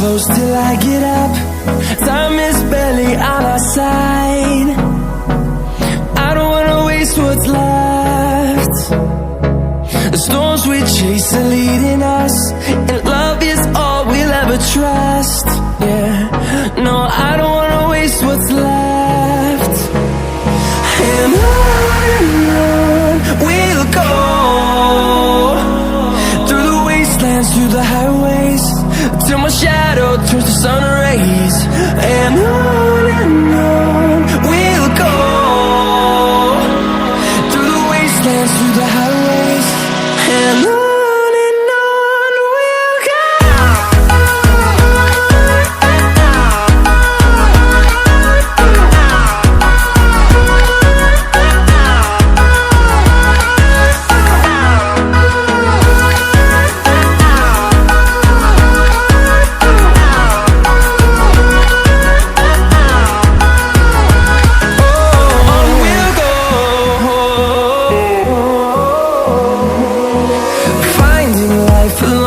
close till I get up. Time is barely on our side. I don't wanna waste what's left. The storms we chase are leading us, and love is all we'll ever trust. Yeah, no, I don't wanna waste what's left. And on we'll go, through the wastelands, through the highways, till my shadow turns to sun rays. And on we'll go, through the wastelands, through the highways, and on we'll go. Finding life alone